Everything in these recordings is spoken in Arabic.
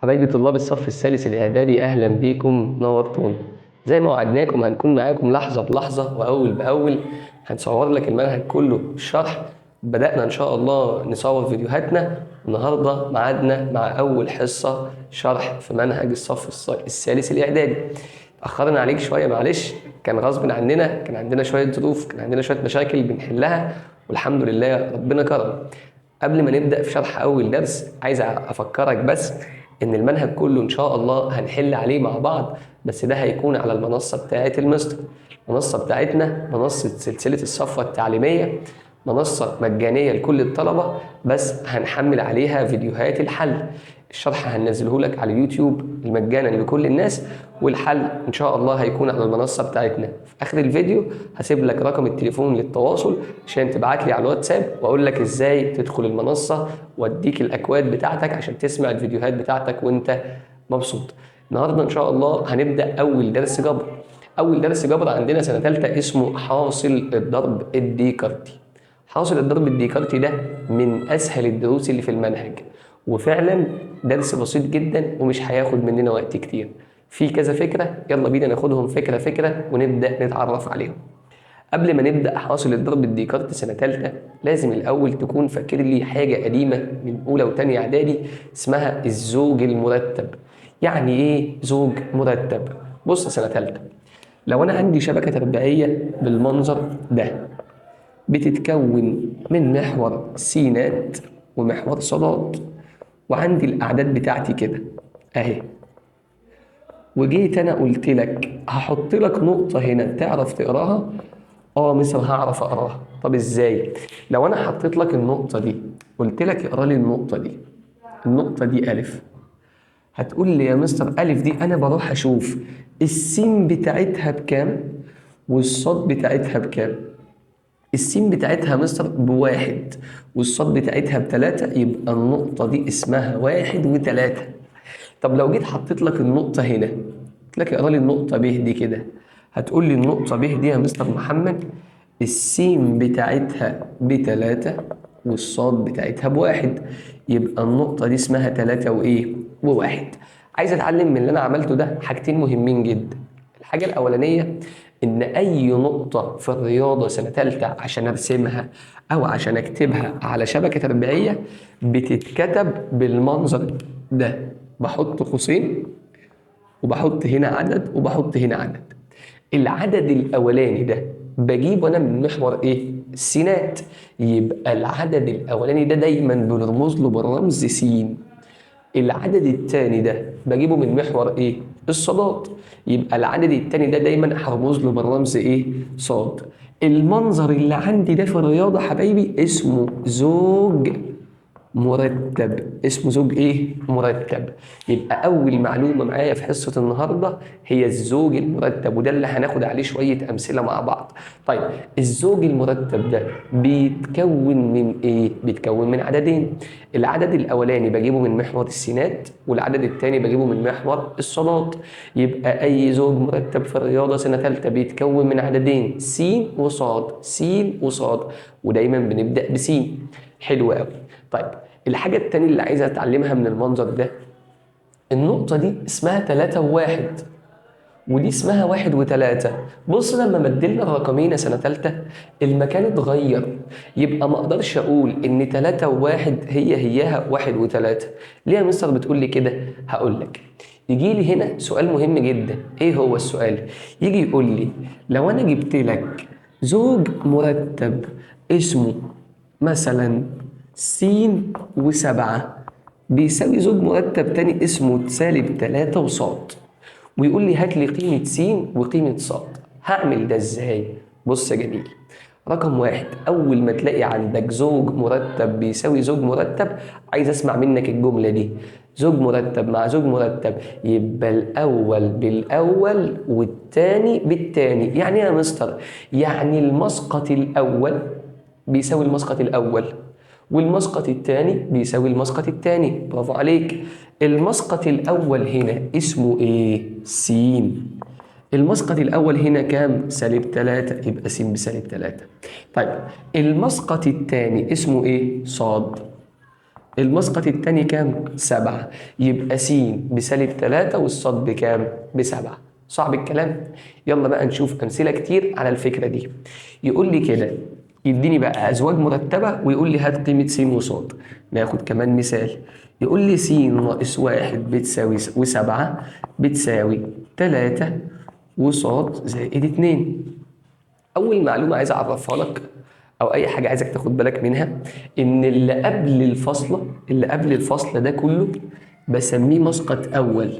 حبايبي طلاب الصف الثالث الإعدادي، أهلا بيكم، نورتونا. زي ما وعدناكم هنكون معاكم لحظة بلحظة وأول بأول. هنصور لك المنهج كله الشرح. بدأنا إن شاء الله نصور فيديوهاتنا. النهاردة ميعادنا مع أول حصة شرح في منهج الصف الثالث الإعدادي. أخرنا عليك شوية، معلش، كان غصب عننا، كان عندنا شوية ظروف، كان عندنا شوية مشاكل بنحلها، والحمد لله ربنا كرم. قبل ما نبدأ في شرح أول درس، عايز أفكرك بس إن المنهج كله إن شاء الله هنحل عليه مع بعض، بس ده هيكون على المنصة بتاعة المستر. المنصة بتاعتنا منصة سلسلة الصفوة التعليمية، منصة مجانية لكل الطلبة، بس هنحمل عليها فيديوهات الحل. الشرح هننزله لك على اليوتيوب مجانا لكل الناس، والحل ان شاء الله هيكون على المنصه بتاعتنا. في اخر الفيديو هسيب لك رقم التليفون للتواصل عشان تبعت لي على الواتساب واقول لك ازاي تدخل المنصه واديك الاكواد بتاعتك عشان تسمع الفيديوهات بتاعتك وانت مبسوط. النهارده ان شاء الله هنبدا اول درس جبر. اول درس جبر عندنا سنه ثالثه اسمه حاصل الضرب الديكارتي. حاصل الضرب الديكارتي ده من اسهل الدروس اللي في المنهج، وفعلا درس بسيط جدا ومش هياخد مننا وقت كتير. في كذا فكره، يلا بينا ناخدهم فكره فكره ونبدا نتعرف عليهم. قبل ما نبدا حاصل الضرب الديكارتي سنه ثالثه، لازم الاول تكون فاكر لي حاجه قديمه من اولى وثانيه اعدادي اسمها الزوج المرتب. يعني ايه زوج مرتب؟ بص سنه ثالثه، لو انا عندي شبكه تربيعيه بالمنظر ده، بتتكون من محور سينات ومحور صادات، وعندي الاعداد بتاعتي كده اهي. وجيت انا قلت لك هحط لك نقطه هنا، تعرف تقراها؟ مثلا هعرف اقراها. طب ازاي؟ لو انا حطيت لك النقطه دي، قلت لك اقرا لي النقطه دي، النقطه دي الف، هتقول لي يا مستر الف دي انا بروح اشوف السين بتاعتها بكام والصاد بتاعتها بكام. السين بتاعتها مستر بواحد والصاد بتاعتها بتلاتة، يبقى النقطة دي اسمها واحد وتلاتة. طب لو جيت حطيت لك النقطة هنا، قلت لك اقرا لي النقطة ب دي كده، هتقول لي النقطة ب دي يا مستر محمد السين بتاعتها بتلاتة والصاد بتاعتها بواحد، يبقى النقطة دي اسمها تلاتة وإيه؟ وواحد. عايز أتعلم من اللي أنا عملته ده حاجتين مهمين جدا. الحاجة الأولانية إن أي نقطة في الرياضة سنة تالتة عشان أرسمها أو عشان أكتبها على شبكة تربيعية بتتكتب بالمنظر ده، بحط قوسين وبحط هنا عدد وبحط هنا عدد. العدد الأولاني ده بجيبه أنا من محور إيه؟ السينات، يبقى العدد الأولاني ده دايما بنرمز له بالرمز س. العدد الثاني ده بجيبه من محور ايه؟ الصادات، يبقى العدد الثاني ده دايما هرمز له بالرمز ايه؟ صاد. المنظر اللي عندي ده في الرياضه حبايبي اسمه زوج مرتب. اسمه زوج ايه؟ مرتب. يبقى اول معلومه معايا في حصه النهارده هي الزوج المرتب، وده اللي هناخد عليه شويه امثله مع بعض. طيب الزوج المرتب ده بيتكون من ايه؟ بيتكون من عددين. العدد الاولاني بجيبه من محور السينات، والعدد الثاني بجيبه من محور الصادات. يبقى اي زوج مرتب في الرياضه سنه ثالثه بيتكون من عددين س وصاد، س وصاد، ودايما بنبدا بس. حلو قوي. طيب الحاجة التانية اللي عايز أتعلمها من المنظر ده، النقطة دي اسمها 3 و1 ودي اسمها 1 و3. بص لما بدلنا الرقمين سنة تالتة المكان اتغير، يبقى ما اقدرش اقول ان 3 و1 هيها 1 و3. ليه يا مستر بتقول لي كده؟ هقول لك. يجي لي هنا سؤال مهم جدا. ايه هو السؤال؟ يجي يقول لي لو انا جبت لك زوج مرتب اسمه مثلا س و7 بيساوي زوج مرتب تاني اسمه -3 وصاد، ويقول لي هات لي قيمة س وقيمة ص، هعمل ده ازاي؟ بص يا جميل، رقم واحد، أول ما تلاقي عندك زوج مرتب بيساوي زوج مرتب، عايز أسمع منك الجملة دي: زوج مرتب مع زوج مرتب يبقى الأول بالأول والتاني بالتاني. يعني إيه يا مستر؟ يعني المسقط الأول بيساوي المسقط الأول، والمسقط الثاني بيساوي المسقط الثاني. برافو عليك. المسقط الأول هنا اسمه إيه؟ س. المسقط الأول هنا كام؟ -3، يبقى س بسالب 3. طيب المسقط الثاني اسمه إيه؟ صاد. المسقط التاني كام؟ 7. يبقى س بسالب 3 والصاد بكام؟ ب7. صعب الكلام؟ يلا بقى نشوف أمثلة كتير على الفكرة دي. يقول لي كده، يديني بقى أزواج مرتبة ويقول لي هات قيمة س وصاد. ناخد كمان مثال. يقول لي س ناقص 1 بتساوي و7 بتساوي 3 وصاد زائد 2. اول معلومه عايز اعرفها لك او اي حاجه عايزك تاخد بالك منها، ان اللي قبل الفصل ده كله بسميه مسقط اول،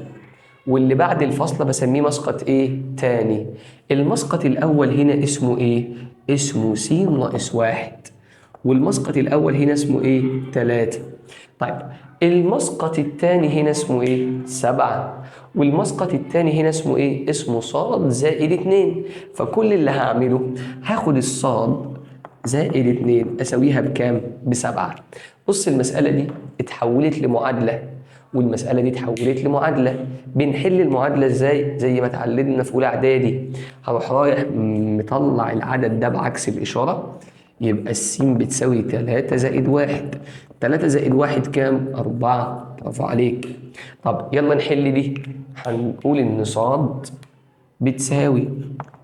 واللي بعد الفصل بسميه مسقط ايه تاني. المسقط الاول هنا اسمه ايه؟ اسمه س ناقص 1. والمسقط الاول هنا اسمه ايه؟ 3. طيب المسقط الثاني هنا اسمه ايه؟ 7. والمسقط الثاني هنا اسمه ايه؟ اسمه صاد زائد 2. فكل اللي هعمله هاخد الصاد زائد 2 اساويها بكام؟ ب7. بص المسألة دي اتحولت لمعادلة، والمسألة دي اتحولت لمعادلة. بنحل المعادلة ازاي؟ زي ما اتعلمنا في أولى إعدادي. هروح رايح مطلع العدد ده بعكس الإشارة، يبقى السين بتساوي 3 زائد 1. 3 زائد 1 كام؟ 4. برافو عليك. طب يلا نحل دي. هنقول إن صاد بتساوي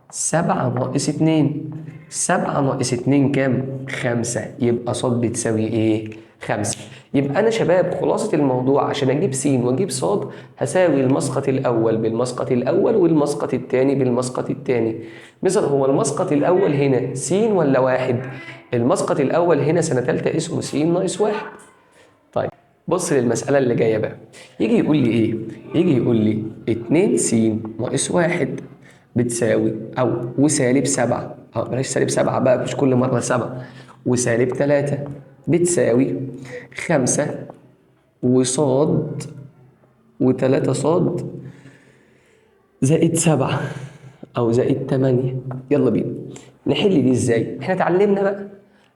7 ناقص 2. 7 ناقص 2 كام؟ 5. يبقى صاد بتساوي ايه؟ 5. يبقى انا شباب خلاصة الموضوع عشان اجيب س واجيب صاد هساوي المسقط الاول بالمسقط الاول والمسقط الثاني بالمسقط الثاني. مثلا هو المسقط الاول هنا س ولا 1؟ المسقط الاول هنا سنة ثالثة اسمه س ناقص 1. طيب بص للمسألة اللي جاية بقى. يجي يقول لي إيه؟ يجي يقول لي 2 س ناقص 1 بتساوي أو وسالب 7. بلاش سالب 7 بقى، مش كل مرة 7. وسالب 3 بتساوي 5 وصاد و3 صاد زائد 7 أو زائد 8. يلا بينا نحل دي إزاي؟ إحنا اتعلمنا بقى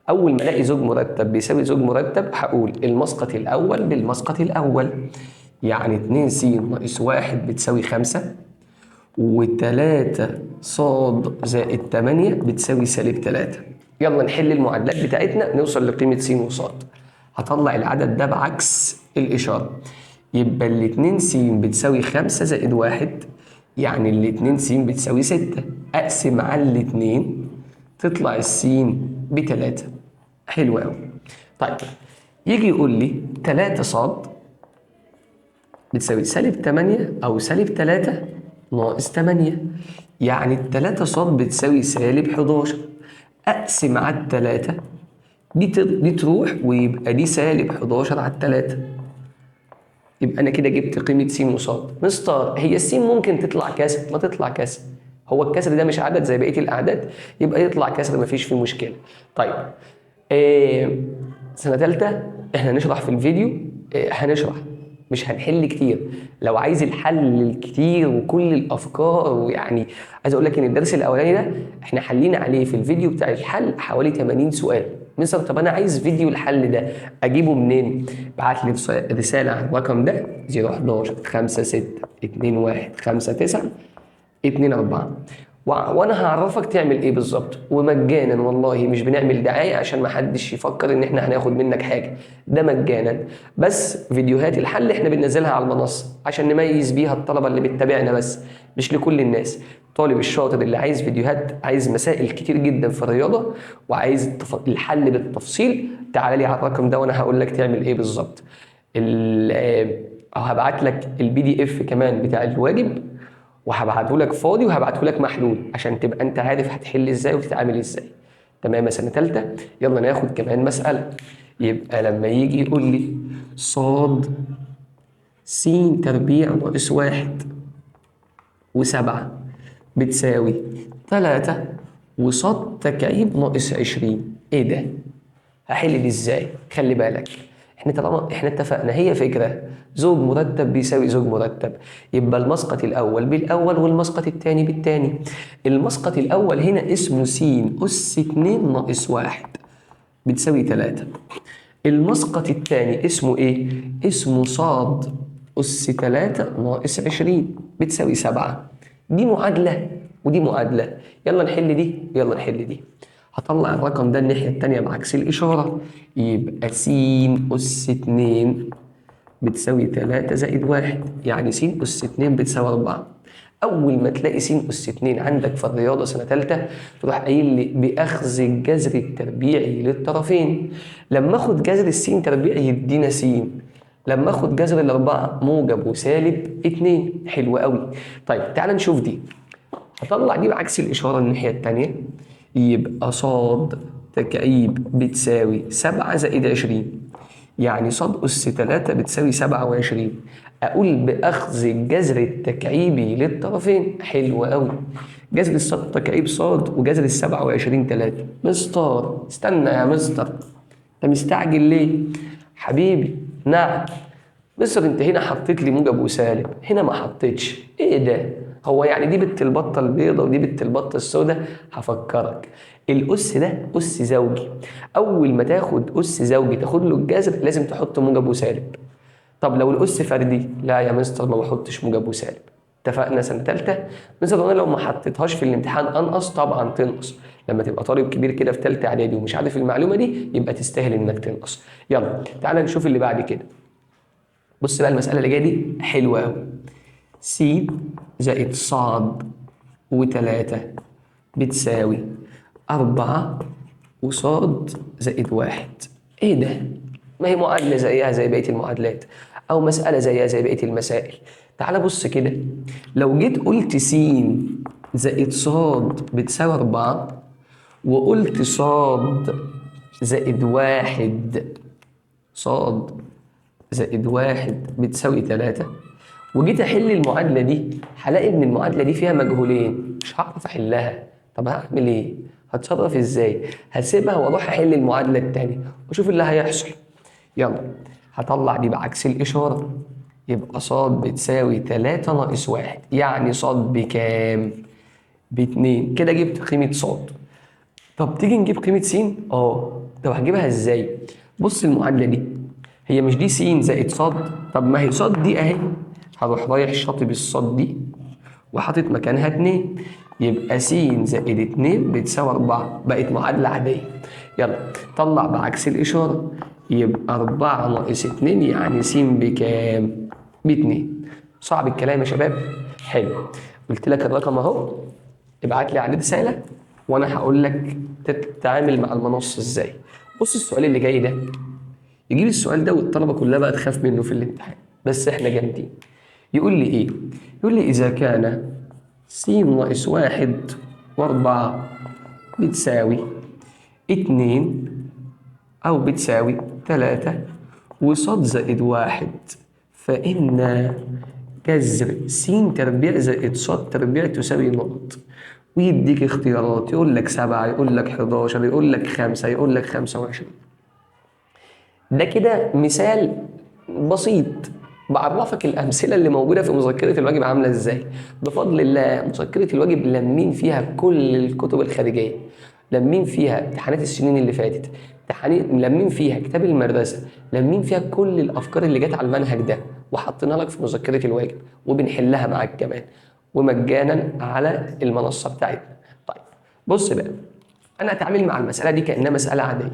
أول ما ألاقي زوج مرتب بيساوي زوج مرتب هقول المسقط الأول بالمسقط الأول. يعني 2 س ناقص 1 بتساوي 5 و3 صاد زائد 8 بتساوي سالب 3. يلا نحل المعادلات بتاعتنا نوصل لقيمة س وصاد. هطلع العدد ده بعكس الإشارة، يبقى ال 2 س بتساوي 5 زائد 1، يعني ال 2 س بتساوي 6. أقسم على الاتنين تطلع السين ب3. حلو قوي. طيب يجي يقول لي 3 صاد بتساوي سالب 8 أو سالب 3 ناقص 8، يعني التلاتة صاد بتساوي سالب 11. أقسم على التلاتة دي تروح ويبقى دي سالب 11 على التلاتة. يبقى أنا كده جبت قيمة س وصاد. مستر هي السين ممكن تطلع كسر؟ ما تطلع كسر. هو الكسر ده مش عدد زي بقية الأعداد؟ يبقى يطلع كسر مفيش فيه مشكلة. طيب سنة تالتة احنا هنشرح في الفيديو، هنشرح مش هنحل كتير. لو عايز الحل الكتير وكل الافكار، ويعني عايز اقول لك ان الدرس الاولاني ده احنا حلينا عليه في الفيديو بتاع الحل حوالي 80 سؤال. مثلا طب انا عايز فيديو الحل ده اجيبه منين؟ ابعت لي رساله على الرقم ده 011 56 21 59 2 4، وانا هعرفك تعمل ايه بالظبط ومجانا. والله مش بنعمل دعايه عشان ما حدش يفكر ان احنا هناخد منك حاجه، ده مجانا. بس فيديوهات الحل احنا بننزلها على المنصه عشان نميز بيها الطلبه اللي بتتابعنا بس، مش لكل الناس. الطالب الشاطر اللي عايز فيديوهات، عايز مسائل كتير جدا في الرياضه وعايز الحل بالتفصيل، تعال لي على الرقم ده وانا هقول لك تعمل ايه بالظبط. هبعت لك البي دي اف كمان بتاع الواجب، وهبعته لك فاضي وهبعته لك محلول عشان تبقى انت عارف هتحل ازاي وتتعامل ازاي. تمام يا سنه ثالثه؟ يلا ناخد كمان مساله. يبقى لما يجي يقول لي صاد س تربيع ناقص 1 و7 بتساوي 3 وصاد تكعيب ناقص 20. ايه ده؟ هحل دي ازاي؟ خلي بالك احنا طالما احنا اتفقنا هي فكره زوج مرتب بيساوي زوج مرتب، يبقى المسقط الاول بالاول والمسقط الثاني بالثاني. المسقط الاول هنا اسمه س اس 2 ناقص 1 بتساوي 3. المسقط الثاني اسمه ايه؟ اسمه صاد اس 3 ناقص 20 بتساوي 7. دي معادله ودي معادله. يلا نحل دي يلا نحل دي. هطلع الرقم ده الناحية التانية بعكس الإشارة، يبقى س أس 2 بتساوي 3 زائد 1، يعني س أس 2 بتساوي 4. أول ما تلاقي س أس 2 عندك في الرياضة سنة تالتة تروح قايل لي بأخذ الجذر التربيعي للطرفين. لما آخد جذر السين تربيعي يدينا س، لما آخد جذر الأربعة موجب وسالب 2. حلو قوي. طيب تعال نشوف دي. هطلع دي بعكس الإشارة الناحية التانية، يبقى ص تكعيب بتساوي 7 زائد 20، يعني ص أس 3 بتساوي 27. أقول بأخذ الجذر التكعيبي للطرفين. حلو قوي. جذر الصاد التكعيب ص وجذر ال 27 3. مستر استنى يا مستر، أنت مستعجل ليه؟ حبيبي نعم. مستر أنت هنا حطيت لي موجب وسالب، هنا ما حطيتش. إيه ده؟ هو يعني دي بت البطة البيضة ودي بت البطة السوداء؟ هفكرك. الأس ده أس زوجي، أول ما تاخد أس زوجي تاخد له الجذر لازم تحط موجب وسالب. طب لو الأس فردي، لا يا مستر ما بحطش موجب وسالب. اتفقنا سنة تالتة؟ مستر أنا لو ما حطيتهاش في الامتحان أنقص؟ طبعا تنقص. لما تبقى طالب كبير كده في تالتة إعدادي ومش عارف المعلومة دي يبقى تستاهل إنك تنقص. يلا تعالى نشوف اللي بعد كده. بص بقى المسألة اللي جاية دي حلوة أوي. س زائد ص و3 بتساوي 4 وصاد زائد 1. ايه ده؟ ما هي معادلة زيها زي بقية المعادلات، أو مسألة زيها زي بقية المسائل. تعال بص كده، لو جيت قلت س زائد صاد بتساوي 4 وقلت صاد زائد 1، صاد زائد 1 بتساوي 3، وجيت احل المعادله دي هلاقي ان المعادله دي فيها مجهولين مش هعرف احلها. طب هعمل ايه؟ هتصرف ازاي؟ هسيبها واروح احل المعادله الثانيه واشوف اللي هيحصل. يلا هطلع دي بعكس الاشاره، يبقى ص بتساوي 3 ناقص 1، يعني ص بكام؟ ب2. كده جبت قيمه ص. طب تيجي نجيب قيمه س؟ طب هجيبها ازاي؟ بص المعادله دي، هي مش دي س زائد ص؟ طب ما هي ص دي اهي، هروح رايح شاطب الصاد دي وحاطط مكانها 2، يبقى س زائد 2 بتساوي 4. بقت معادلة عادية. يلا طلع بعكس الإشارة، يبقى 4 ناقص 2 يعني س بكام؟ ب2. صعب الكلام يا شباب؟ حلو. قلت لك الرقم اهو، ابعت لي عليه رسالة وانا هقول لك تتعامل مع المنصة ازاي. بص السؤال اللي جاي ده، يجيب السؤال ده والطلبة كلها بقى تخاف منه في الامتحان، بس احنا جامدين. يقول لي ايه؟ يقول لي اذا كان س ناقص 1 و4 بتساوي 2 او بتساوي 3 وص زائد 1، فإن جذر س تربيع زائد ص تربيع تساوي نقط. ويديك اختيارات، يقول لك 7، يقول لك 11، يقول لك 5، يقول لك 25. ده كده مثال بسيط بعرفك الأمثلة اللي موجودة في مذكرة الواجب عاملة إزاي. بفضل الله مذكرة الواجب لمين فيها كل الكتب الخارجية، لمين فيها امتحانات السنين اللي فاتت، لمين فيها كتاب المدرسة، لمين فيها كل الأفكار اللي جت على المنهج ده وحطينا لك في مذكرة الواجب وبنحلها معاك كمان ومجانا على المنصة بتاعتنا. طيب بص بقى، أنا أتعامل مع المسألة دي كأنها مسألة عادية.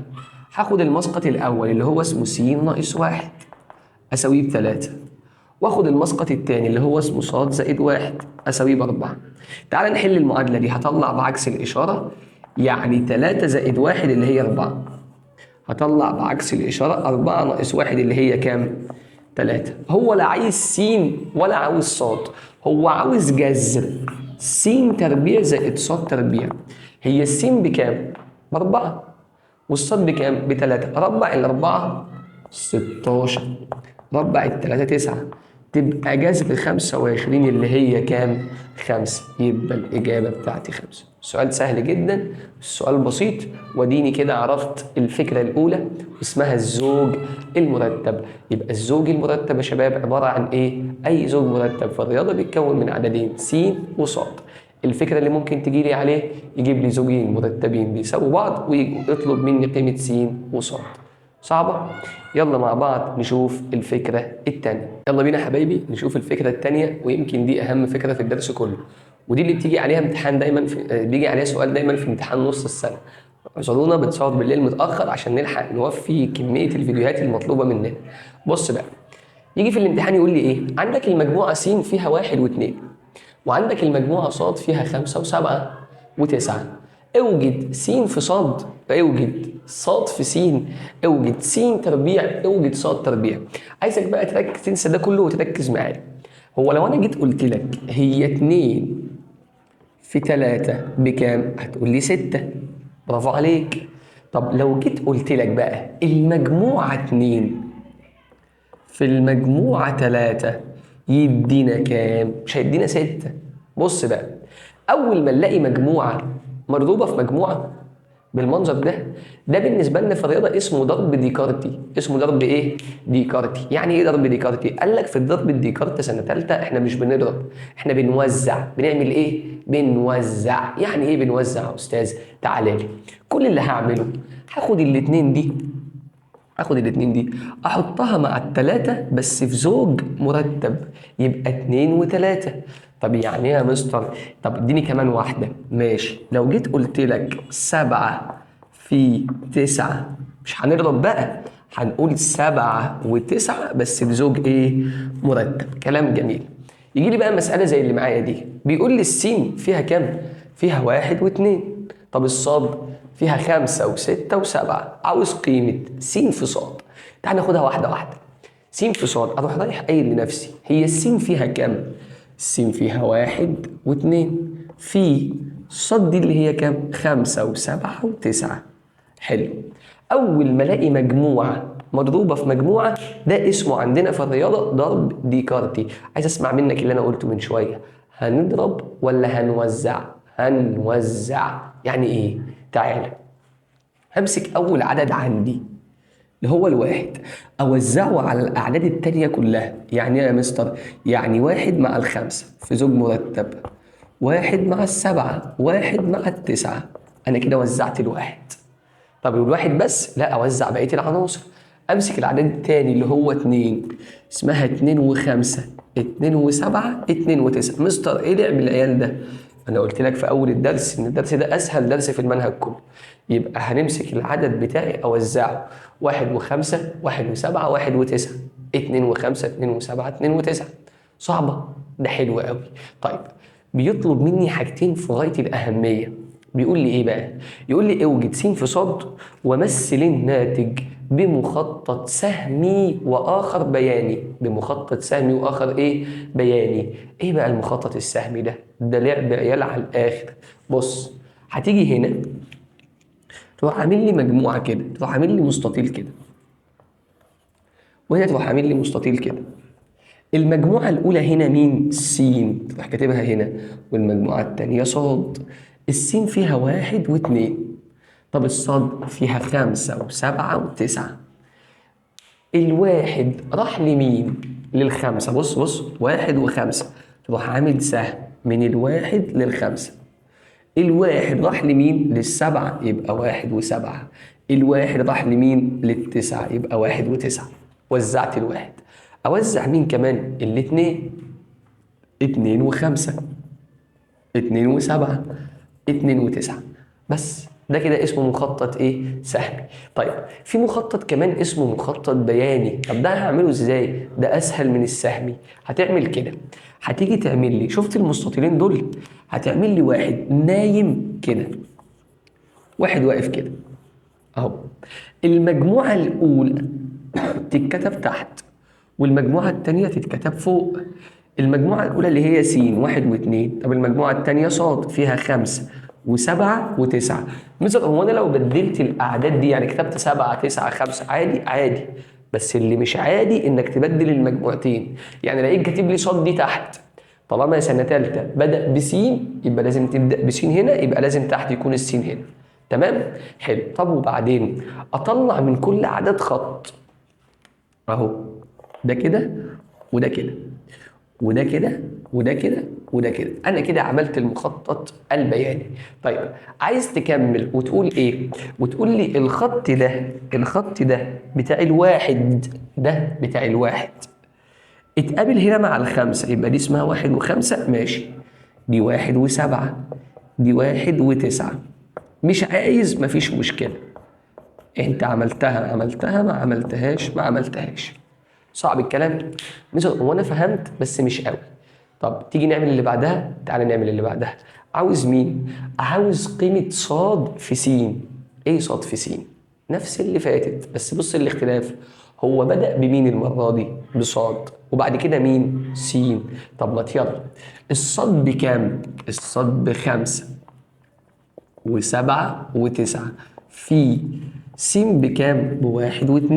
هاخد المسقط الأول اللي هو اسمه س ناقص 1 أساويه ب3، واخد المسقط الثاني اللي هو اسمه ص زائد 1 أساويه ب4. تعال نحل المعادلة دي. هطلع بعكس الإشارة، يعني 3 زائد 1 اللي هي 4. هطلع بعكس الإشارة 4 ناقص 1 اللي هي كام؟ 3. هو لا عايز س ولا عاوز ص، هو عاوز جذر س تربيع زائد ص تربيع. هي الس بكام؟ ب4 والصاد بكام؟ ب3. ربع الأربعة 16، ربع التلاتة 9، تبقى جذر 25 اللي هي كام؟ 5. يبقى الإجابة بتاعتي 5. سؤال سهل جدا، السؤال بسيط، وديني كده عرفت الفكرة الأولى اسمها الزوج المرتب. يبقى الزوج المرتب يا شباب عبارة عن إيه؟ أي زوج مرتب في الرياضة بيتكون من عددين س وص. الفكرة اللي ممكن تجي لي عليه يجيب لي زوجين مرتبين بيساووا بعض ويطلب مني قيمة س وص. صعبة؟ يلا مع بعض نشوف الفكرة التانية. يلا بينا يا حبايبي نشوف الفكرة التانية، ويمكن دي أهم فكرة في الدرس كله، ودي اللي بتيجي عليها امتحان دايما بيجي عليها سؤال دايما في امتحان نص السنة. اعذرونا بنصور بالليل متاخر عشان نلحق نوفي كميه الفيديوهات المطلوبه مننا. بص بقى، يجي في الامتحان يقول لي ايه؟ عندك المجموعه س فيها 1 و2، وعندك المجموعه ص فيها 5 و7 و9. اوجد س في ص، اوجد ص في س، اوجد س تربيع، اوجد ص تربيع. عايزك بقى تركز، تنسى ده كله وتركز معايا. هو لو انا جيت قلت لك هي 2 في 3 بكام؟ هتقول لي 6. برافو عليك. طب لو جيت قلت لك بقى المجموعة 2 في المجموعة 3 يدينا كام؟ مش هيدينا 6. بص بقى، أول ما نلاقي مجموعة مضروبة في مجموعة بالمنظر ده بالنسبة لنا في الرياضة اسمه ضرب ديكارتي. اسمه ضرب إيه؟ ديكارتي. يعني إيه ضرب ديكارتي؟ قال لك في الضرب الديكارتي سنة تالتة إحنا مش بنضرب، إحنا بنوزع. بنعمل إيه؟ بنوزع. يعني إيه بنوزع يا أستاذ؟ تعالى لي. كل اللي هعمله هاخد الاتنين دي، احطها مع التلاتة بس في زوج مرتب، يبقى 2 و3. طب يعني ايه يا مستر؟ طب اديني كمان واحدة. ماشي، لو جيت قلت لك 7 في 9، مش هنضرب بقى، هنقول 7 و9 بس بزوج ايه؟ مرتب. كلام جميل. يجي لي بقى مسألة زي اللي معايا دي، بيقول لي السين فيها كام؟ فيها 1 و2. طب الصاد فيها 5 و6 و7. عاوز قيمة س في صاد. تعال ناخدها واحدة واحدة. س في صاد، أروح رايح قايل لنفسي هي السين فيها كام؟ السين فيها 1 و2 في صاد دي اللي هي كام؟ 5 و7 و9. حلو. أول ما ألاقي مجموعة مضروبة في مجموعة، ده اسمه عندنا في الرياضة ضرب ديكارتي. عايز أسمع منك اللي أنا قلته من شوية، هنضرب ولا هنوزع؟ هنوزع. يعني إيه؟ تعالى همسك أول عدد عندي اللي هو الواحد، أوزعه على الأعداد التانية كلها. يعني إيه يا مستر؟ يعني 1 مع 5 في زوج مرتب، 1 مع 7، 1 مع 9. أنا كده وزعت الواحد. طب الواحد بس؟ لا، أوزع بقية العناصر. أمسك العدد التاني اللي هو 2، اسمها 2 و5، 2 و7، 2 و9. مستر إيه لعب العيال ده؟ أنا قلت لك في أول الدرس إن الدرس ده أسهل درس في المنهج كله. يبقى هنمسك العدد بتاعي أوزعه 1 و5، 1 و7، 1 و9، 2 و5، 2 و7، 2 و9. صعبة؟ ده حلو قوي. طيب بيطلب مني حاجتين في غاية الأهمية. بيقول لي ايه بقى؟ يقول لي اوجد س في صاد ومثل الناتج بمخطط سهمي واخر بياني. بمخطط سهمي واخر ايه؟ بياني. ايه بقى المخطط السهمي ده؟ ده لعب عيال على الاخر. بص، هتيجي هنا تروح عامل لي مجموعه كده، تروح عامل لي مستطيل كده، وهنا تروح عامل لي مستطيل كده. المجموعة الأولى هنا مين؟ س، تروح كاتبها هنا، والمجموعة التانية صاد. السين فيها 1 و2. طب الصاد فيها 5 و7 و9. الواحد راح لمين؟ للخمسة. بص بص، 1 و5، تروح عامل سهم من الواحد للخمسة. الواحد راح لمين؟ للسبعة، يبقى 1 و7. الواحد راح لمين؟ للتسعة، يبقى 1 و9. وزعت الواحد. أوزع مين كمان؟ الاتنين. 2 و5، 2 و7، 2 و9. بس ده كده اسمه مخطط ايه؟ سهمي. طيب في مخطط كمان اسمه مخطط بياني. طب ده هعمله ازاي؟ ده اسهل من السهمي. هتعمل كده، هتيجي تعمل لي، شفت المستطيلين دول؟ هتعمل لي واحد نايم كده، واحد واقف كده اهو. المجموعة الأولى تتكتب تحت، والمجموعة التانية تتكتب فوق. المجموعة الأولى اللي هي س 1 و2. طب المجموعة التانية ص فيها 5 و7 و9. مثلا هو أنا لو بدلت الأعداد دي، يعني كتبت 7 9 5، عادي عادي. بس اللي مش عادي إنك تبدل المجموعتين. يعني لقيت كاتب لي ص دي تحت، طالما سنة تالتة بدأ بسين يبقى لازم تبدأ بسين هنا، يبقى لازم تحت يكون السين هنا. تمام؟ حلو. طب وبعدين أطلع من كل عدد خط اهو، ده كده وده كده وده كده وده كده وده كده. انا كده عملت المخطط البياني. طيب عايز تكمل وتقول ايه؟ وتقول لي الخط ده بتاع الواحد، ده بتاع الواحد اتقابل هنا مع الخمسة، يبقى دي اسمها 1 و5. ماشي، دي 1 و7، دي 1 و9. مش عايز مفيش مشكلة، انت عملتها ما عملتهاش. صعب الكلام؟ مثلا هو انا فهمت بس مش قوي. طب تيجي نعمل اللي بعدها، تعالى نعمل اللي بعدها. عاوز مين؟ عاوز قيمة صاد في س. ايه صاد في س؟ نفس اللي فاتت، بس بص الاختلاف، هو بدأ بمين المرة دي؟ بصاد، وبعد كده مين؟ س. طب ما يلا، الصاد بكام؟ الصاد ب5 و7 و9 في س بكام؟ ب1 و2،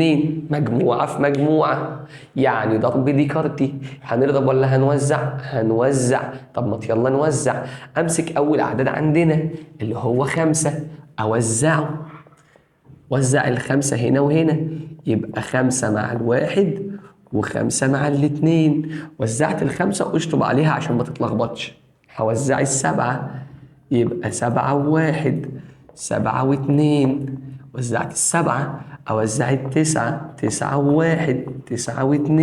مجموعة في مجموعة، يعني ضرب ديكارتي. هنضرب ولا هنوزع؟ هنوزع. طب ما يلا نوزع. أمسك أول عدد عندنا اللي هو 5، أوزعه. وزع ال5 هنا وهنا، يبقى 5 مع ال1 و5 مع ال2. وزعت ال5 واشطب عليها عشان ما تتلخبطش. هوزع ال7، يبقى 7 و1، 7 و2. وزعت ال7، أوزع ال9، 9 و1، 9 و2.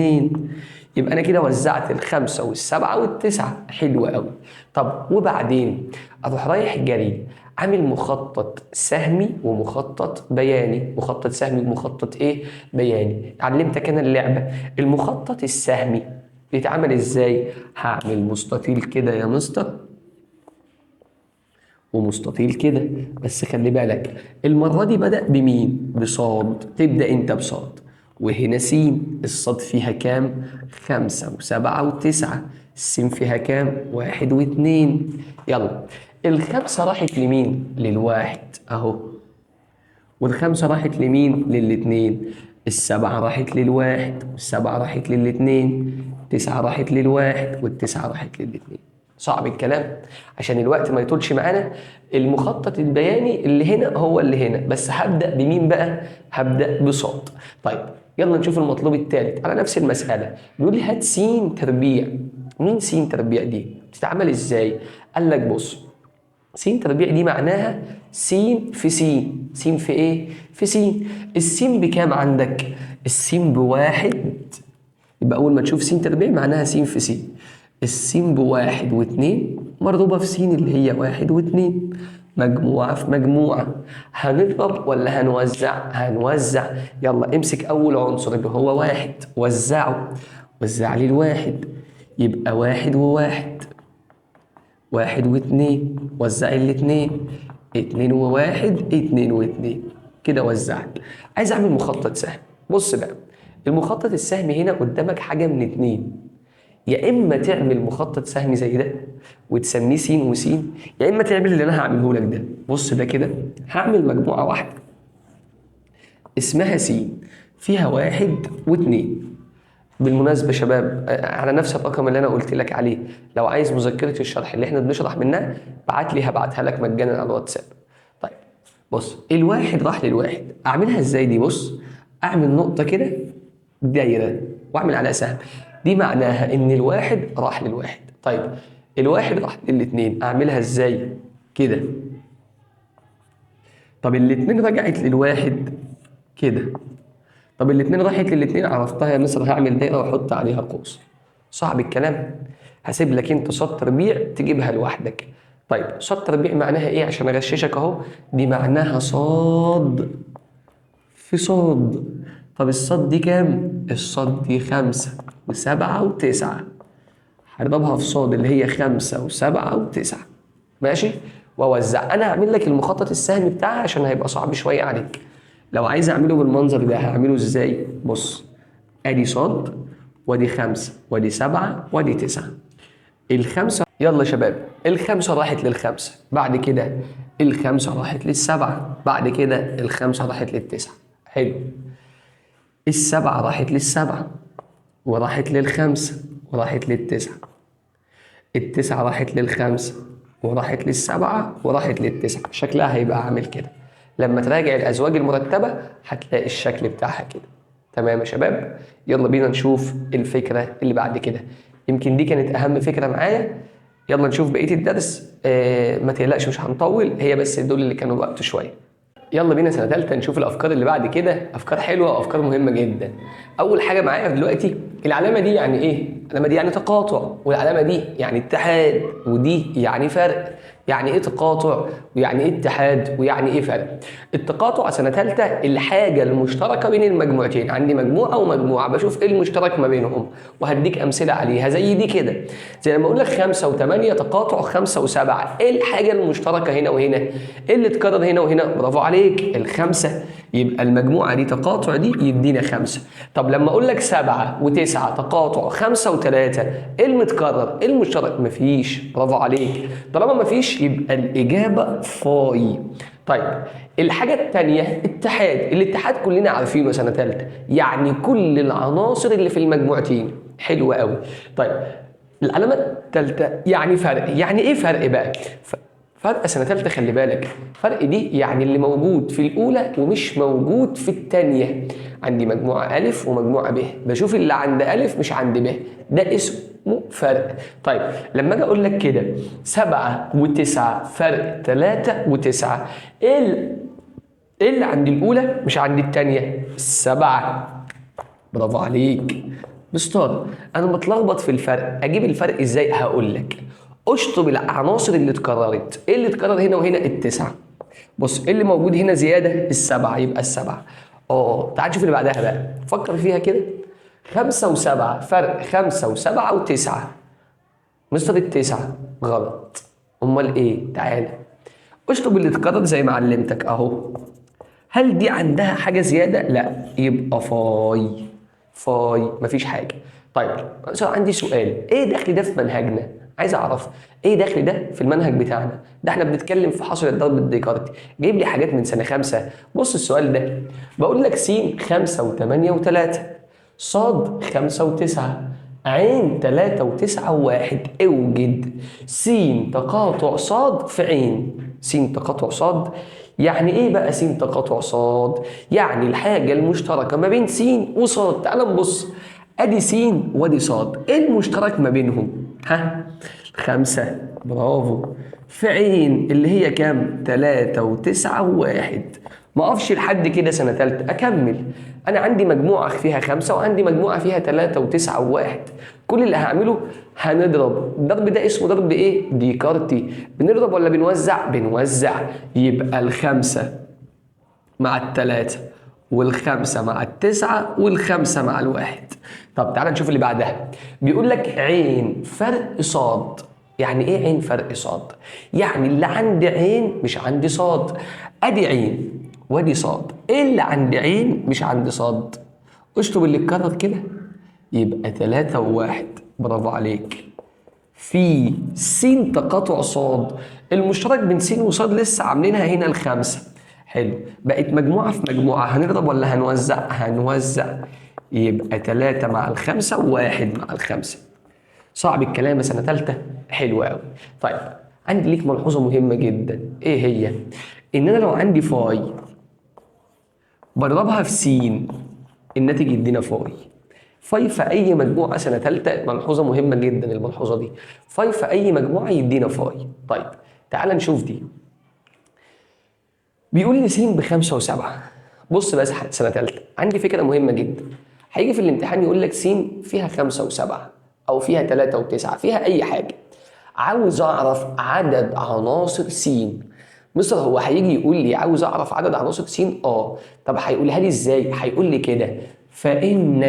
يبقى أنا كده وزعت ال5 وال7 وال9. حلو قوي. طب وبعدين أروح رايح جري عامل مخطط سهمي ومخطط بياني. مخطط سهمي ومخطط ايه؟ بياني. علمتك انا اللعبه. المخطط السهمي بيتعمل ازاي؟ هعمل مستطيل كده يا مستر، ومستطيل كده، بس خلي بالك المرة دي بدأ بمين؟ بصاد. تبدأ انت بصاد، وهنا س. الصاد فيها كام؟ 5 و7 و9. السين فيها كام؟ 1 و2. يلا، ال5 راحت لمين؟ للواحد اهو، وال5 راحت لمين؟ لل2. ال7 راحت للواحد، وال7 راحت لل2. 9 راحت للواحد، وال9 راحت لل2. صعب الكلام؟ عشان الوقت ما يطولش معانا، المخطط البياني اللي هنا هو اللي هنا، بس هبدأ بمين بقى؟ هبدأ بصاد. طيب يلا نشوف المطلوب الثالث على نفس المسألة. بيقول لي هات س تربيع. مين س تربيع دي؟ بتتعمل ازاي؟ قال لك بص، س تربيع دي معناها س في س. س في ايه؟ في س. السين بكام عندك؟ السين بواحد، يبقى أول ما تشوف س تربيع معناها س في س. السين بواحد واتنين مضروبة في س اللي هي 1 و2، مجموعة في مجموعة. هنضرب ولا هنوزع؟ هنوزع. يلا امسك أول عنصر اللي هو 1، وزعه. وزع لي ال1، يبقى 1 و1، 1 و2. وزع ال2، 2 و1، 2 و2. كده وزعت. عايز أعمل مخطط سهم. بص بقى، المخطط السهمي هنا قدامك حاجة من اتنين. يا إما تعمل مخطط سهمي زي ده وتسميه س وس، يا إما تعمل اللي أنا هعمله لك ده. بص ده كده، هعمل مجموعة واحدة اسمها س، فيها 1 و2. بالمناسبة شباب، على نفس الرقم اللي أنا قلت لك عليه، لو عايز مذكرة الشرح اللي إحنا بنشرح منها بعت لي، هبعتها لك مجانا على الواتساب. طيب بص، الواحد راح للواحد، أعملها إزاي دي؟ بص، أعمل نقطة كده دايرة وأعمل عليها سهم، دي معناها إن الواحد راح للواحد. طيب الواحد راح للاتنين، أعملها إزاي؟ كده. طب الاتنين رجعت للواحد كده. طب الاتنين راحت للاتنين، عرفتها يا مصر، هعمل دايره واحط عليها قوس. صعب الكلام؟ هسيب لك انت صاد تربيع تجيبها لوحدك. طيب صاد تربيع معناها ايه عشان اغششك اهو؟ دي معناها صاد في صاد. طب الصاد دي كام؟ الصاد دي 5 و7 و9. هضربها في صاد اللي هي 5 و7 و9. ماشي؟ واوزع. انا هعمل لك المخطط السهمي بتاعها عشان هيبقى صعب شويه عليك. لو عايز اعمله بالمنظر ده هعمله ازاي؟ بص، ادي صاد، وادي 5 وادي 7 وادي 9. الخمسه، يلا يا شباب، الخمسه راحت للخمسه، بعد كده الخمسه راحت للسبعه، بعد كده الخمسه راحت للتسعه. حلو. السبعه راحت للسبعه، وراحت للخمسه، وراحت للتسعه. التسعة راحت للخمسة، وراحت للسبعة، وراحت للتسعة. شكلها هيبقى عامل كده. لما تراجع الأزواج المرتبة هتلاقي الشكل بتاعها كده. تمام يا شباب؟ يلا بينا نشوف الفكرة اللي بعد كده. يمكن دي كانت أهم فكرة معايا. يلا نشوف بقية الدرس. ما تقلقش مش هنطول، هي بس دول اللي كانوا وقت شوية. يلا بينا سنة تالتة نشوف الأفكار اللي بعد كده. أفكار حلوة وأفكار مهمة جدا. أول حاجة معايا دلوقتي العلامة دي يعني إيه؟ العلامة دي يعني تقاطع، والعلامة دي يعني اتحاد، ودي يعني فرق. يعني ايه تقاطع ويعني ايه اتحاد ويعني ايه فرق؟ التقاطع سنة ثالثة الحاجة المشتركة بين المجموعتين، عندي مجموعة ومجموعة بشوف ايه المشترك ما بينهم، وهديك أمثلة عليها زي دي كده. زي لما أقول لك 5 و8 تقاطع 5 و7، ايه الحاجة المشتركة هنا وهنا؟ ايه اللي اتكرر هنا وهنا؟ برافو عليك، الخمسة. يبقى المجموعة دي تقاطع دي يدينا 5. طب لما أقول لك 7 و9 تقاطع 5 و3، ايه المتكرر؟ ايه المشترك؟ مفيش، برافو عليك. طالما مفيش يبقى الإجابة فاي. طيب الحاجة التانية اتحاد. الاتحاد كلنا عارفينه سنة تالتة، يعني كل العناصر اللي في المجموعتين. حلو قوي. طيب العلامة التالتة يعني فرق. يعني ايه فرق بقى؟ فرق سنة تالتة خلي بالك، فرق دي يعني اللي موجود في الأولى ومش موجود في التانية. عندي مجموعة ألف ومجموعة ب، بشوف اللي عند ألف مش عند ب، ده اسمه فرق. طيب لما أجي أقول لك كده 7 و9 فرق 3 و9، إيه اللي عند الأولى مش عند التانية؟ 7. برافو عليك. مستر انا متلخبط في الفرق، اجيب الفرق ازاي؟ هقول لك اشطب العناصر اللي اتكررت. ايه اللي اتكرر هنا وهنا؟ التسعه. بص ايه اللي موجود هنا زياده؟ السبعه، يبقى السبعه. تعال نشوف اللي بعدها بقى، فكر فيها كده. 5 و7 فرق 5 و7 و9. مستر التسعه غلط، امال ايه؟ تعالى اشطب اللي اتكرر زي ما علمتك اهو. هل دي عندها حاجه زياده؟ لا، يبقى فاي. فاي مفيش حاجه. طيب عندي سؤال، ايه دخل ده في منهجنا؟ عايز اعرف ايه دخل ده في المنهج بتاعنا؟ ده احنا بنتكلم في حصر الضرب الديكارتي، جايب لي حاجات من سنه 5. بص السؤال ده بقول لك س 5 و8 و3، ص 5 و9، عين 3 و9 و1. اوجد س تقاطع ص في عين. س تقاطع ص يعني ايه بقى س تقاطع ص؟ يعني الحاجة المشتركة ما بين س وص. تعال نبص، ادي س وادي ص، ايه المشترك ما بينهم؟ ها؟ 5. برافو. في عين اللي هي كام؟ 3 و9 و1. ما اقفش لحد كده سنة تالتة، اكمل. انا عندي مجموعة فيها 5 وعندي مجموعة فيها 3 و9 و1. كل اللي هعمله هنضرب. الضرب ده اسمه ضرب ايه؟ ديكارتي. بنضرب ولا بنوزع؟ بنوزع. يبقى الخمسة مع التلاتة والخمسة مع التسعة والخمسة مع الواحد. طب تعالى نشوف اللي بعدها. بيقول لك عين فرق صاد. يعني ايه عين فرق صاد؟ يعني اللي عند عين مش عند صاد. ادي عين وادي صاد، ايه اللي عند عين مش عند صاد؟ اشطب اللي اتكرر كده، يبقى 3 و1. برافو عليك. في س تقاطع صاد، المشترك بين س وصاد لسه عاملينها هنا الخمسة. حلو، بقت مجموعة في مجموعة، هنضرب ولا هنوزع؟ هنوزع. يبقى 3 مع الخمسة و1 مع الخمسة. صعب الكلام يا سنة تالتة؟ حلو قوي. طيب عندي ليك ملحوظة مهمة جدا، ايه هي؟ ان انا لو عندي فاي بضربها في س، الناتج يدينا فاي. فاي في اي مجموعه سنه ثالثه، ملحوظه مهمه جدا الملحوظه دي، فاي في اي مجموعه يدينا فاي. طيب تعال نشوف دي. بيقول لي س ب5 و7. بص بس سنه ثالثه عندي فكره مهمه جدا، هيجي في الامتحان يقول لك س فيها 5 و7 او فيها 3 و9، فيها اي حاجه. عاوز اعرف عدد عناصر س. مصر هو هيجي يقول لي عاوز اعرف عدد عناصر س؟ طب هيقولها لي ازاي؟ هيقول لي كده فإن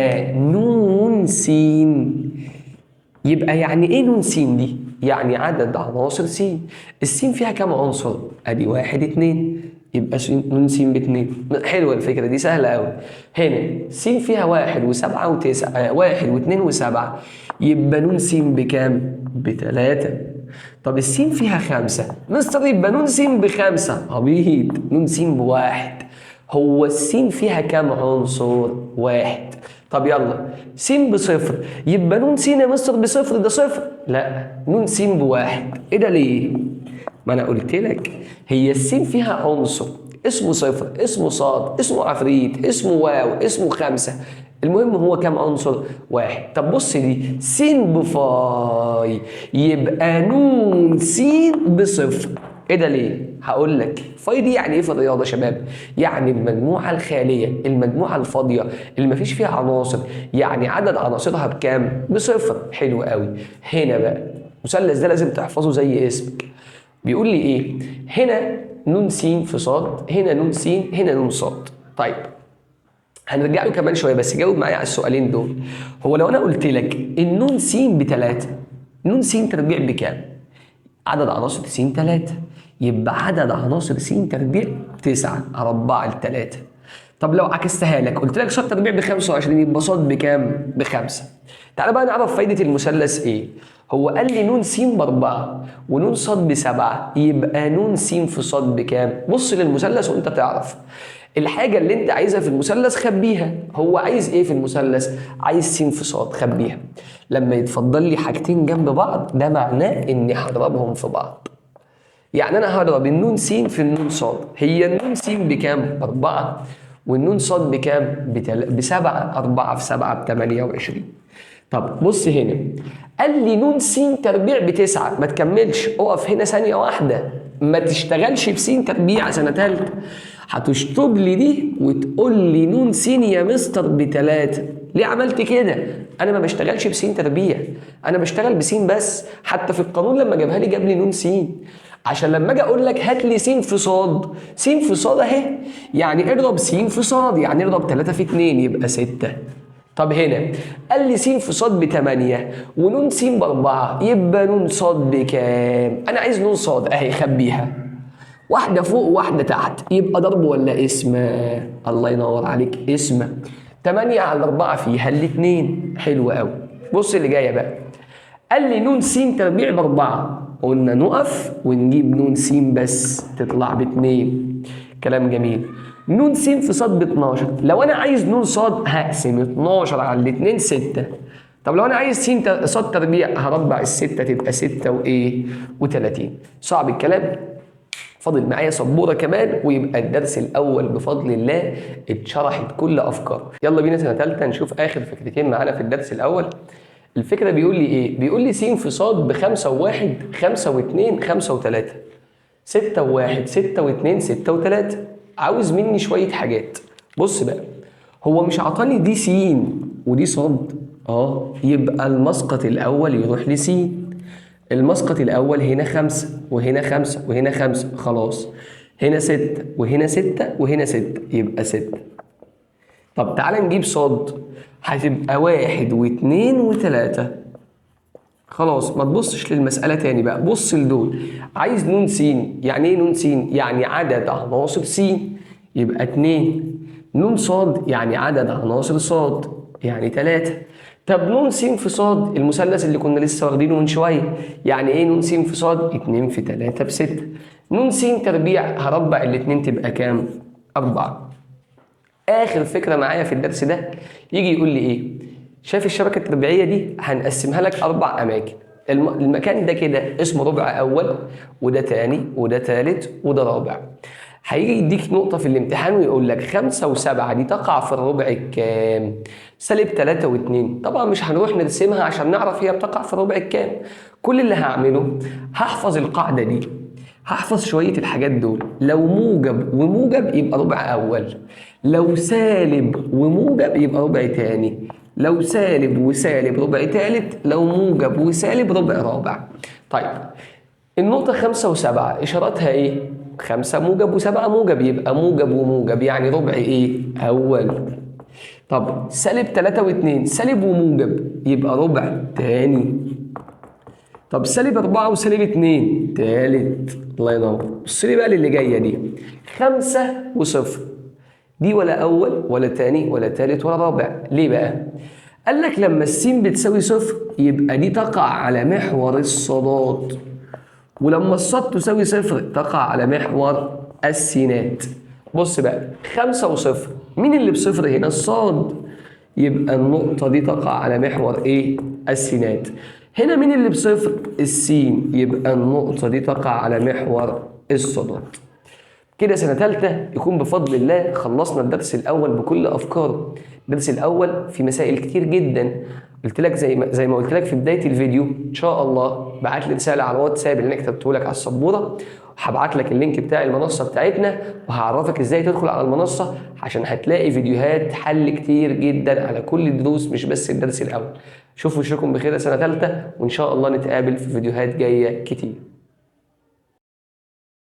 نون س. يبقى يعني ايه نون س دي؟ يعني عدد عناصر س. السين فيها كام عنصر؟ ادي 1 2، يبقى نون س ب2. حلوه الفكره دي، سهله قوي. هنا س فيها 1 و7 و9، 1 و2 و7، يبقى نون س بكام؟ ب3. طب السين فيها 5، مستر يبقى نون س ب5. عبيط، نون س ب1. هو السين فيها كام عنصر؟ 1. طب يلا س ب0، يبقى نون س يا مستر ب0 ده 0؟ لا، نون س ب1. ايه ده ليه؟ ما انا قلت لك هي السين فيها عنصر اسمه 0، اسمه صاد، اسمه عفريت، اسمه واو، اسمه 5. المهم هو كام عنصر؟ 1. طب بص دي س بفاي، يبقى نون س ب0. ايه ده ليه؟ هقول لك. فاي دي يعني ايه في الرياضه يا شباب؟ يعني المجموعه الخاليه، المجموعه الفاضيه اللي مفيش فيها عناصر، يعني عدد عناصرها بكام؟ بصفر. حلو قوي. هنا بقى المثلث ده لازم تحفظه زي اسمك. بيقول لي ايه؟ هنا ن س في ص، هنا ن س، هنا ن ص. طيب هنرجع له كمان شويه، بس جاوب معايا على السؤالين دول. هو لو انا قلت لك النون س ب3، نون س تربيع بكام؟ عدد عناصر س 3، يبقى عدد عناصر س تربيع 9 4 ل 3. طب لو عكستها لك قلت لك ص تربيع ب 25، يبقى ص بكام؟ ب5. تعالى بقى نعرف فايده المثلث ايه. هو قال لي ن س ب4 ونون ص ب7، يبقى ن س في ص بكام؟ بص للمثلث وانت تعرف الحاجه اللي انت عايزها في المثلث خبيها. هو عايز ايه في المثلث؟ عايز س في ص، خبيها. لما يتفضل لي حاجتين جنب بعض ده معناه اني هضربهم في بعض. يعني انا هضرب النون س في النون ص. هي النون س بكام؟ 4 والنون ص بكام؟ ب7. 4 في 7 ب 28. طب بص هنا قال لي ن س تربيع ب9، ما تكملش، اقف هنا ثانيه واحده، ما تشتغلش بس تربيع سنه ثالثه. هتشطب لي دي وتقول لي ن س يا مستر ب3. ليه عملت كده؟ انا ما بشتغلش بس تربيع، انا بشتغل بس بس. حتى في القانون لما جابها لي جاب لي ن س، عشان لما اجي اقول لك هات لي س في ص، س في ص اهي، يعني اضرب س في ص، يعني اضرب 3 في 2 يبقى 6. طب هنا قال لي س في ص ب8 ونون س ب4، يبقى نون ص بكام؟ انا عايز نون ص اهي، خبيها، واحده فوق وواحده تحت، يبقى ضرب ولا اسم؟ الله ينور عليك، اسم. 8 على 4 فيها الاثنين. حلو قوي. بص اللي جايه بقى، قال لي ن س تربيع ب4، قلنا نقف ونجيب ن س بس تطلع ب2. كلام جميل. ن س في ص ب12، لو انا عايز ن ص هقسم 12 على الاثنين 6. طب لو انا عايز ص تربيع هربع الستة تبقى 6 وايه و30. صعب الكلام؟ فاضل معايا سبوره كمان ويبقى الدرس الاول بفضل الله اتشرحت كل افكاره. يلا بينا سنه ثالثه نشوف اخر فكرتين معانا في الدرس الاول. الفكره بيقول لي ايه؟ بيقول لي س في ص ب5 و1 5 و2 5 و3، 6 و1 6 و2 6 و3. عاوز مني شويه حاجات. بص بقى، هو مش عطاني دي س ودي ص؟ يبقى المسقط الاول يروح لس. المسقط الأول هنا 5 وهنا 5 وهنا 5، خلاص. هنا 6 وهنا 6 وهنا 6، يبقى 6. طب تعالى نجيب ص، هتبقى 1 و2 و3. خلاص ما تبصش للمسألة تاني بقى، بص لدول. عايز ن س، يعني ايه ن س؟ يعني عدد عناصر س، يبقى 2. ن ص يعني عدد عناصر ص، يعني 3. طب ن س في ص، المثلث اللي كنا لسه واخدينه من شويه، يعني ايه ن س في ص؟ 2 في 3 ب6. ن س تربيع هربع الاثنين تبقى كام؟ 4. اخر فكره معايا في الدرس ده، يجي يقول لي ايه؟ شايف الشبكه التربيعيه دي؟ هنقسمها لك 4 اماكن. المكان ده كده اسمه ربع اول، وده تاني، وده تالت، وده رابع. هيجي يديك نقطة في الامتحان ويقول لك 5 و7 دي تقع في الربع الكام؟ -3 و2. طبعا مش هنروح نرسمها عشان نعرف هي بتقع في الربع الكام. كل اللي هعمله هحفظ القاعدة دي، هحفظ شوية الحاجات دول. لو موجب وموجب يبقى ربع أول، لو سالب وموجب يبقى ربع تاني، لو سالب وسالب ربع تالت، لو موجب وسالب ربع رابع. طيب النقطة 5 و7 إشارتها إيه؟ 5 موجب و7 موجب، يبقى موجب وموجب يعني ربع إيه؟ أول. طب -3 و2 سالب وموجب يبقى ربع تاني. طب -4 و-2 تالت. الله ينور. بص لي بقى للي جاية دي، 5 و0 دي ولا أول ولا تاني ولا تالت ولا رابع. ليه بقى؟ قال لك لما السين بتساوي 0 يبقى دي تقع على محور الصادات، ولما الصاد تساوي 0 تقع على محور السينات. بص بقى، 5 و0 مين اللي بصفر هنا؟ الصاد، يبقى النقطة دي تقع على محور ايه؟ السينات. هنا مين اللي بصفر؟ السين، يبقى النقطة دي تقع على محور الصادات. كده سنة ثالثة يكون بفضل الله خلصنا الدرس الأول بكل أفكاره. الدرس الأول في مسائل كتير جدا، قلت لك زي ما قلت لك في بدايه الفيديو، ان شاء الله بعت لي رساله على الواتساب اللي انا كتبته لك على السبوره، هبعت لك اللينك بتاع المنصه بتاعتنا، وهعرفك ازاي تدخل على المنصه، عشان هتلاقي فيديوهات حل كتير جدا على كل الدروس مش بس الدرس الاول. شوفوا وشكم بخير يا سنه ثالثه، وان شاء الله نتقابل في فيديوهات جايه كتير.